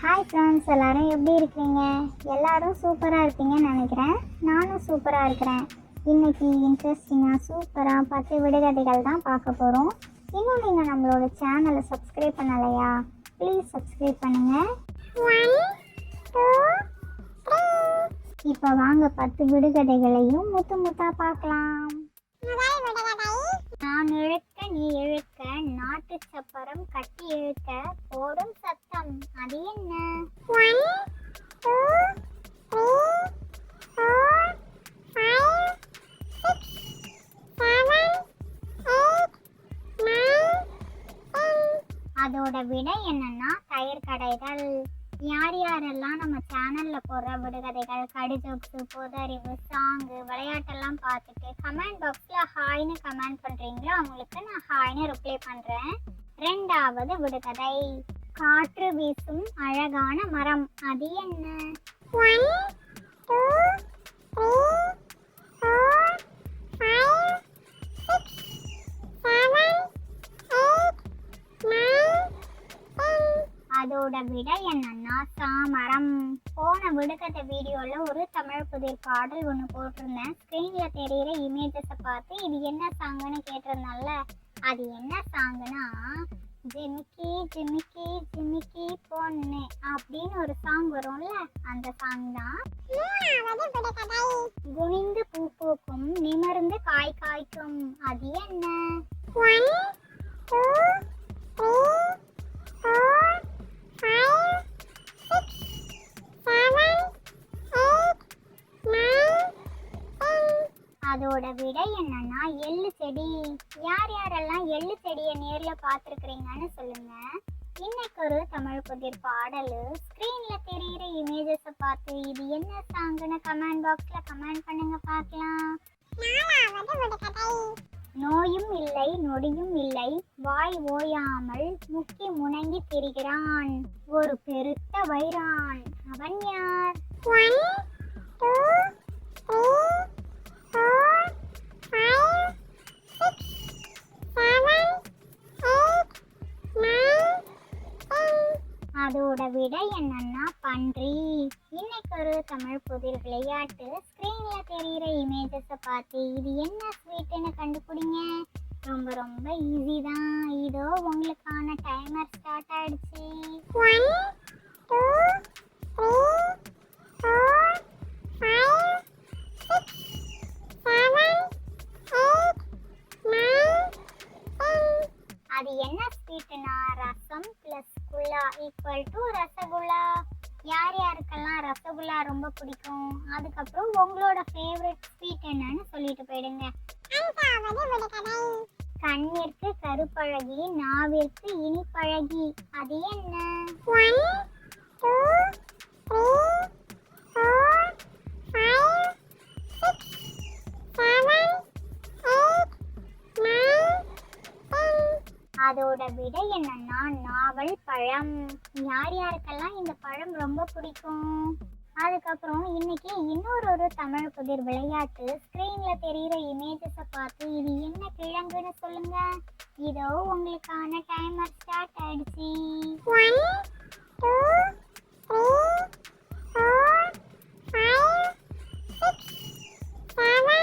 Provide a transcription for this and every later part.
Hi friends, எல்லோரும் எப்படி இருக்கீங்க? எல்லோரும் சூப்பராக இருப்பீங்கன்னு நினைக்கிறேன். நானும் சூப்பராக இருக்கிறேன். இன்றைக்கி இன்ட்ரெஸ்டிங்காக சூப்பராக 10 விடுகதைகள் தான் பார்க்க போகிறோம். இன்னும் நீங்கள் நம்மளோட சேனலை சப்ஸ்கிரைப் பண்ணலையா? ப்ளீஸ் சப்ஸ்கிரைப் பண்ணுங்கள். 1 2 3. இப்போ வாங்க 10 விடுகதைகளையும் முத்து முத்தாக பார்க்கலாம். நான் இழுக்க நீ இழுக்க நாட்டு சப்பரம் கட்டி இழுக்க போடும் சத்தம், அது என்ன? 1 2 3 4 5 6 7 8 9 10. அதோட விடை என்னன்னா டயர் கடைகள். யார் யாரெல்லாம் நம்ம சேனல்ல போடுற விடுகதைகள், கடிஜோக்ஸு, பொது அறிவு, சாங்கு, விளையாட்டெல்லாம் பார்த்துட்டு கமெண்ட் பாக்ஸில் ஹாய்னு கமெண்ட் பண்ணுறீங்களோ அவங்களுக்கு நான் ஹாய்னு ரிப்ளை பண்ணுறேன். 2வது விடுகதை, காற்று வீசும் அழகான மரம், அது என்ன? 1 2 3 4 5 6 7 8 9 10. அதோட விடை என்னன்னா சாமரம். போன விடுகதை வீடியோல ஒரு தமிழ் புதிர் பாடல் ஒன்று போட்டிருந்தேன். ஸ்க்ரீன்ல தெரியிற இமேஜஸை பார்த்து இது என்ன சாங்குன்னு கேட்டிருந்தால, அது என்ன சாங்குனா ஜிமிக்கி ஜிமிக்கி ஜிமிக்கி பொண்ணு அப்படின்னு ஒரு சாங் வரும்ல, அந்த சாங் தான். குனிந்து பூ பூக்கும் நிமிர்ந்து காய் காய்க்கும், அது என்ன? 1 2 3 4 5 6 7 8 9 10. அதோட விடை என்னன்னா எள்ளு செடி. யார் யாரெல்லாம் எள்ளு செடியை நேர்ல பார்த்துருக்குறீங்கன்னு சொல்லுங்க. இன்னைக்கு ஒரு தமிழ் புதிர் பாடல். ஸ்க்ரீன்ல தெரியிற இமேஜஸை பார்த்து இது என்ன சாங்குன்னு கமெண்ட் பாக்ஸ்ல கமெண்ட் பண்ணுங்க பார்க்கலாம். 4வது விடுகதை, நோயும் இல்லை நொடியும் இல்லை வாய் ஓயாமல் முக்கி முணங்கி திரிகிறான் ஒரு பெருத்த வைரான், அவன் யார்? 1 2 3 4 5 6 7 8 9 10. அதோட விடை என்னன்னா பன்றி. இன்னைக்கு ஒரு தமிழ் புதிர் விளையாட்டு. ஸ்க்ரீன்ல தெரியிற இமேஜஸை பார்த்து இது என்ன ஸ்வீட்டுன்னு கண்டுபிடிங்க. ரொம்ப ரொம்ப ஈஸி தான். இதோ உங்களுக்கான டைமர் ஸ்டார்ட் ஆயிடுச்சு. 1 2 3 4 5 6 7 8 9 10. அது என்ன ஸ்வீட்டுனா ரசம் ப்ளஸ் குல்லா ஈக்குவல் டு ரசகுல்லா. யார் யாருக்கெல்லாம் ரசகுல்லா ரொம்ப பிடிக்கும், அதுக்கப்புறம் உங்களோட ஃபேவரட் ஸ்வீட் என்னன்னு சொல்லிட்டு போயிடுங்க. 5வது விடுகதை, கண்ணிற்கு கருப்பழகி நாவிற்கு இனிப்பழகி, அது என்ன? 1 2 3 4 5 6 7 8 9 10. அதோட விடை என்னன்னா நாவல் பழம். யார் யாருக்கெல்லாம் இந்த பழம் ரொம்ப பிடிக்கும். அதுக்கப்புறம் இன்னைக்கு இன்னொரு தமிழ் புதிர் விளையாட்டு. ஸ்க்ரீன்ல தெரியிற இமேஜஸை பார்த்து இது என்ன கிழங்குன்னு சொல்லுங்க. இதோ உங்களுக்கான டைமர் ஸ்டார்ட் ஆயிடுச்சு. 1 2 3 4 5 6 7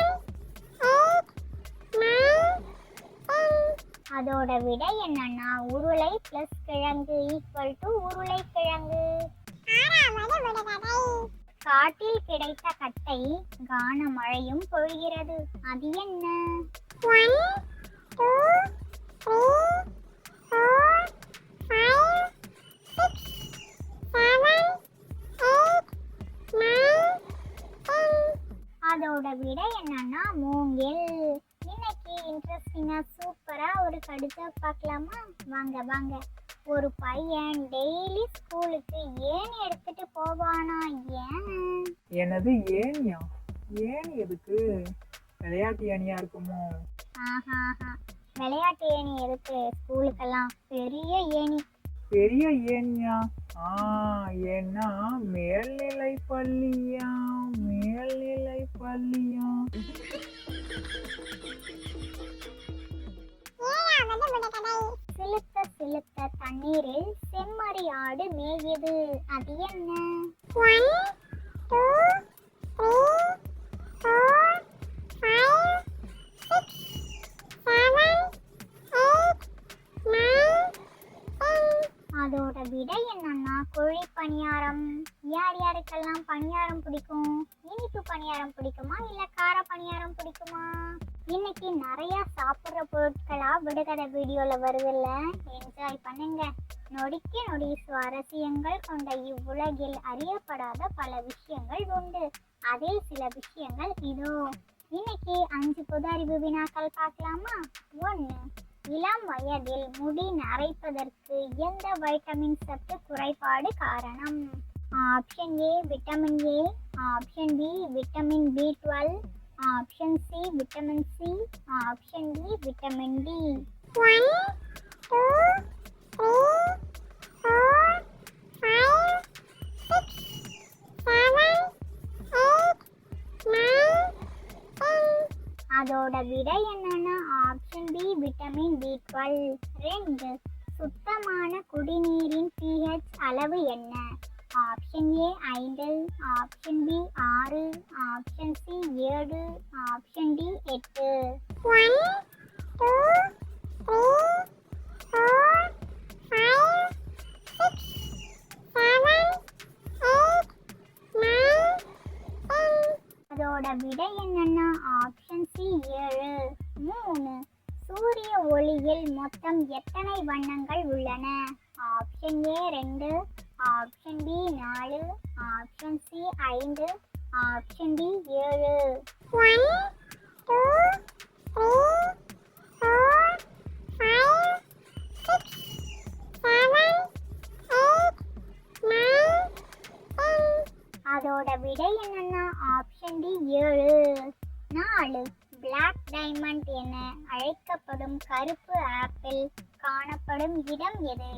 8 9 10. அதோட விடை என்னன்னா உருளை பிளஸ் கிழங்கு ஈக்குவல் டு உருளை கிழங்கு. 6வது விடுகதை, காட்டில் கிடைத்த கட்டை கான மழையும் பொழிகிறது, அது என்ன? 1 2 3 4 5 6 7 8 9 10. அதோட விடை என்னன்னா மூங்கில். இன்னைக்கு இன்ட்ரெஸ்டிங்கா சூப்பரா ஒரு கடிதா பார்க்கலாமா? வாங்க வாங்க. ஒரு பையன் டெய்லி ஸ்கூலுக்கு ஏணி எடுத்துட்டு போவானா, ஏன்? எனது ஏணியா? ஏணி எதுக்கு? விளையாட்டு ஏணியா இருக்குமோ? ஆஹா, விளையாட்டு ஏணி எதுக்கு ஸ்கூலுக்கெல்லாம்? பெரிய ஏணி. பெரிய ஏணியா? ஏன்னா மேல்நிலை பள்ளியா? மேல்நிலை பள்ளியா? 7வது விடுகதை, சிலுத்த சிலுத்த தண்ணீரில் செம்மறி ஆடு மேயுது. அது என்ன? 1 2 3 4 5 6 7 8 9 10. அதோட விடை என்னன்னா கோழி பணியாரம். யார் யாருக்கெல்லாம் பணியாரம் பிடிக்கும்? இனிப்பு பணியாரம் பிடிக்குமா இல்ல கார பணியாரம் பிடிக்குமா? இன்னைக்கு நிறைய சாப்பிட்ற பொருட்களா விடுகதை வீடியோல வருதுல்ல, என்ஜாய் பண்ணுங்க. நொடிக்கு நொடி சுவாரஸ்யங்கள் கொண்ட இவ்வுலகில் அறியப்படாத பல விஷயங்கள் உண்டு. அதில் சில விஷயங்கள் இதோ. இன்னைக்கு 5 பொது அறிவு வினாக்கள் பார்க்கலாமா? 1. இளம் வயதில் முடி நரைப்பதற்கு எந்த வைட்டமின் சத்து குறைபாடு காரணம்? Option A vitamin A, option B vitamin B12, option C vitamin C, option D vitamin D. 1 2 3 4 5 6 7 8 9 10. அதோட விடை என்னன்னா ஆப்ஷன் பி விட்டமின் B12. 2. சுத்தமான குடிநீரின் pH அளவு என்ன? Option A 5, option B 6, option C 7, option D 8. 1 2 3 4 5 6 7 8 9 10. அதோட விடை என்னன்னா ஆப்ஷன் சி 7. 3. சூரிய ஒளியில் மொத்தம் எத்தனை வண்ணங்கள் உள்ளன? Option A 2, option B 4, option C 5, option D 7. 1 2 3 4 5 6 7 8 9 10. அதோட விடை என்னன்னா ஆப்ஷன் டி 7. 4. பிளாக் டைமண்ட் என அழைக்கப்படும் கருப்பு ஆப்பிள் காணப்படும் இடம் எது?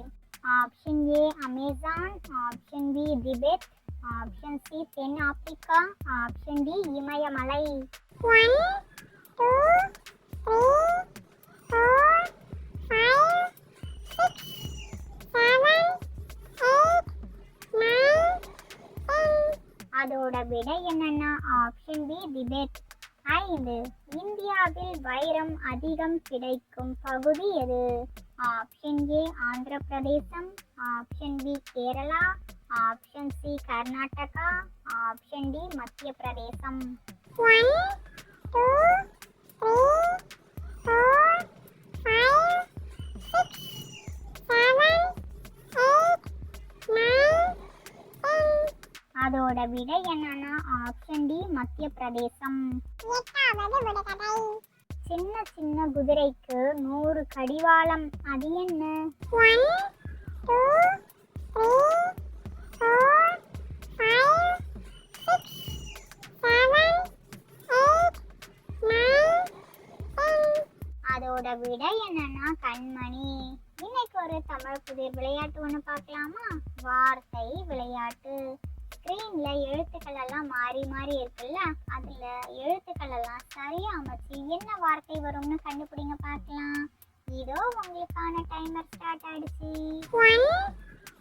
Option A Amazon, option B Tibet, option C தென் ஆப்பிரிக்கா, ஆப்ஷன் டி இமயமலை. 1 2 3 4 5 6 7 8 9 10. அதோட விடை என்னன்னா ஆப்ஷன் பி திபெத். 5. இந்தியாவில் வைரம் அதிகம் கிடைக்கும் பகுதி எது? Option A Andhra Pradesh, option B Kerala, option C Karnataka, option D Madhya Pradesh. 1 2 3 4 5 6 7 8 9 10. அதோட விடை என்னன்னா ஆப்ஷன் டி மத்திய பிரதேசம். 8வது விடுகதை. சின்ன சின்ன குதிரைக்கு 100 கடிவாளம், அது என்ன? 1 2 3 4 5 6 7 8 9 10. அதோட விடை என்னன்னா கண்மணி. இன்னைக்கு ஒரு தமிழ் புதிர் விளையாட்டு ஒன்று பார்க்கலாமா? வார்த்தை விளையாட்டு. ஸ்க்ரீன்ல எழுத்துக்கள் எல்லாம் மாறி மாறி இருக்குல்ல, அதுல எழுத்துக்கள் எல்லாம் சரியா அமைச்சு என்ன வார்த்தை வரும்னு கண்டுபிடிங்க பார்க்கலாம். இதோ உங்களுக்கான டைமர் ஸ்டார்ட் ஆயிடுச்சு. 1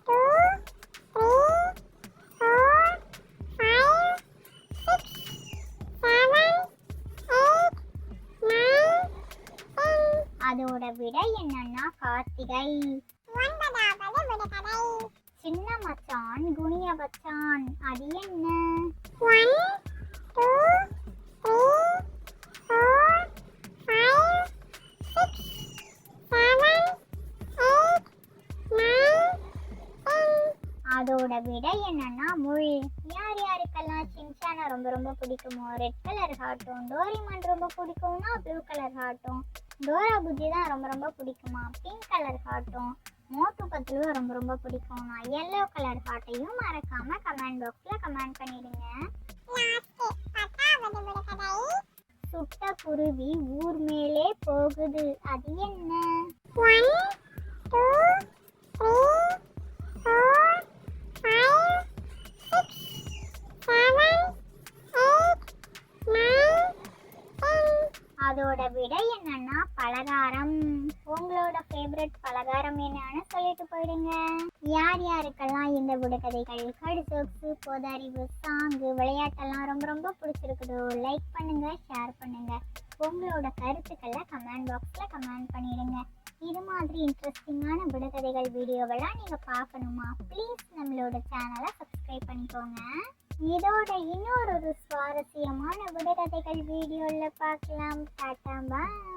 2 3 4 5 6 7 8 9 10. அதோட விடை என்னன்னா கார்த்திகை. 9வது விடுகதை. சின்ன மச்சான் குனிய வச்சான், அது என்ன? 1 2 3 4 5 6 7 8 9 10. அதோட விடை என்னன்னா முள். யார் யாருக்கெல்லாம் சின்சானை ரொம்ப ரொம்ப பிடிக்குமோ ரெட் கலர் ஹார்ட்டும், டோரிமான் ரொம்ப பிடிக்கும்னா ப்ளூ கலர் ஹார்ட்டும், டோரா புஜ்ஜி தான் ரொம்ப ரொம்ப பிடிக்குமா பிங்க் கலர் ஹார்ட்டும், மோட்டு பத்லு ரொம்ப ரொம்ப பிடிக்கும்னா எல்லோ கலர் ஹார்ட்டையும் மறக்காம கமெண்ட் பாக்ஸ்ல கமெண்ட் பண்ணிடுங்க. சுட்ட குருவி ஊர் மேலே போகுது, அது என்ன? 1 2 3 4 5 6 7 8 9 10. அதோட விடை என்னன்னா பலகாரம். உங்களோட ஃபேவரட் பலகாரம் என்னன்னு சொல்லிட்டு போயிடுங்க. யார் யாருக்கெல்லாம் இந்த விடுகதைகள், கடிசோக்ஸு, பொது அறிவு, சாங்கு, விளையாட்டெல்லாம் ரொம்ப ரொம்ப பிடிச்சிருக்குதோ லைக் பண்ணுங்க, ஷேர் பண்ணுங்க. உங்களோட கருத்துக்களை கமெண்ட் பாக்ஸில் கமெண்ட் பண்ணிடுங்க. இது மாதிரி இன்ட்ரெஸ்டிங்கான விடுகதைகள் வீடியோவெல்லாம் நீங்கள் பார்க்கணுமா? ப்ளீஸ் நம்மளோட சேனலை சப்ஸ்கிரைப் பண்ணிக்கோங்க. இதோட இன்னொரு சுவாரஸ்யமான விடுகதைகள் வீடியோவில் பார்க்கலாம். டாட்டா பாய்.